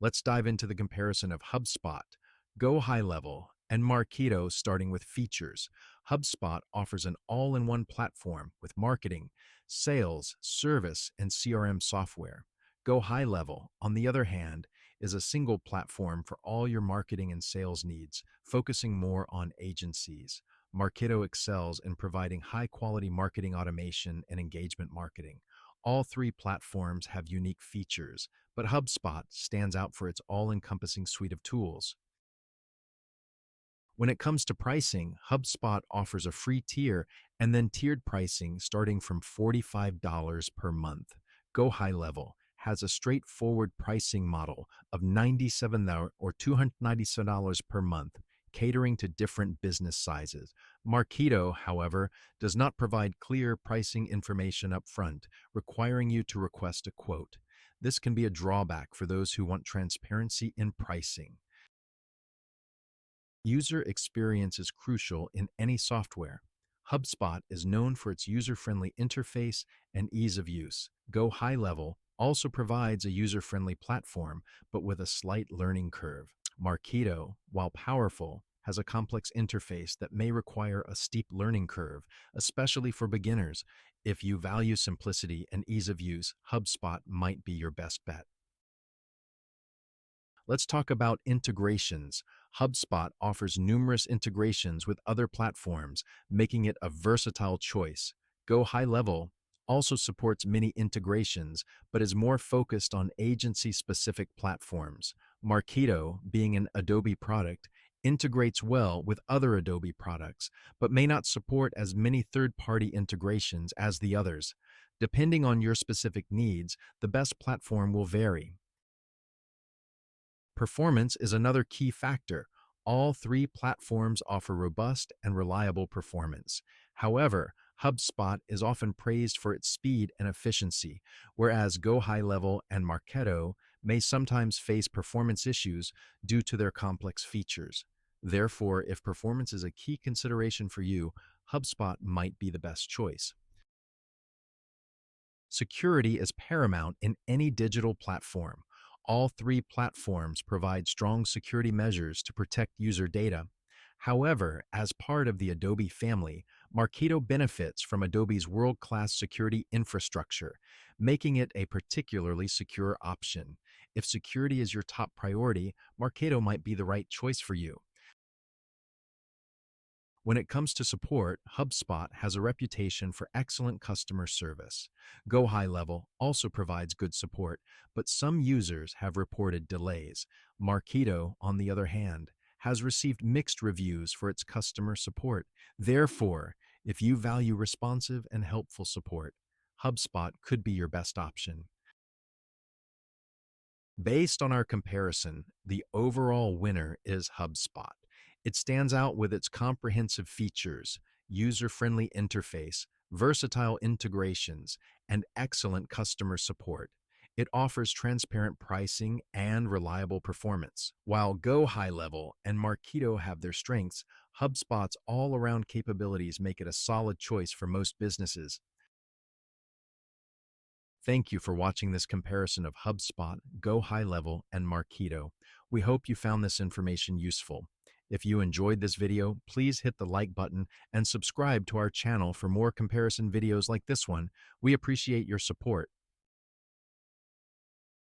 Let's dive into the comparison of HubSpot, GoHighLevel, and Marketo, starting with features. HubSpot offers an all-in-one platform with marketing, sales, service, and CRM software. GoHighLevel, on the other hand, is a single platform for all your marketing and sales needs, focusing more on agencies. Marketo excels in providing high-quality marketing automation and engagement marketing. All three platforms have unique features, but HubSpot stands out for its all-encompassing suite of tools. When it comes to pricing, HubSpot offers a free tier and then tiered pricing starting from $45 per month. Go High Level has a straightforward pricing model of $97 or $297 per month, catering to different business sizes. Marketo, however, does not provide clear pricing information up front, requiring you to request a quote. This can be a drawback for those who want transparency in pricing. User experience is crucial in any software. HubSpot is known for its user-friendly interface and ease of use. Go High Level also provides a user-friendly platform, but with a slight learning curve. Marketo, while powerful, has a complex interface that may require a steep learning curve, especially for beginners. If you value simplicity and ease of use, HubSpot might be your best bet. Let's talk about integrations. HubSpot offers numerous integrations with other platforms, making it a versatile choice. Go High Level also supports many integrations, but is more focused on agency-specific platforms. Marketo, being an Adobe product, integrates well with other Adobe products, but may not support as many third-party integrations as the others. Depending on your specific needs, the best platform will vary. Performance is another key factor. All three platforms offer robust and reliable performance. However, HubSpot is often praised for its speed and efficiency, whereas Go High Level and Marketo may sometimes face performance issues due to their complex features. Therefore, if performance is a key consideration for you, HubSpot might be the best choice. Security is paramount in any digital platform. All three platforms provide strong security measures to protect user data. However, as part of the Adobe family, Marketo benefits from Adobe's world-class security infrastructure, making it a particularly secure option. If security is your top priority, Marketo might be the right choice for you. When it comes to support, HubSpot has a reputation for excellent customer service. Go High Level also provides good support, but some users have reported delays. Marketo, on the other hand, has received mixed reviews for its customer support. Therefore, if you value responsive and helpful support, HubSpot could be your best option. Based on our comparison, the overall winner is HubSpot. It stands out with its comprehensive features, user-friendly interface, versatile integrations, and excellent customer support. It offers transparent pricing and reliable performance. While Go High Level and Marketo have their strengths, HubSpot's all-around capabilities make it a solid choice for most businesses. Thank you for watching this comparison of HubSpot, Go High Level, and Marketo. We hope you found this information useful. If you enjoyed this video, please hit the like button and subscribe to our channel for more comparison videos like this one. We appreciate your support.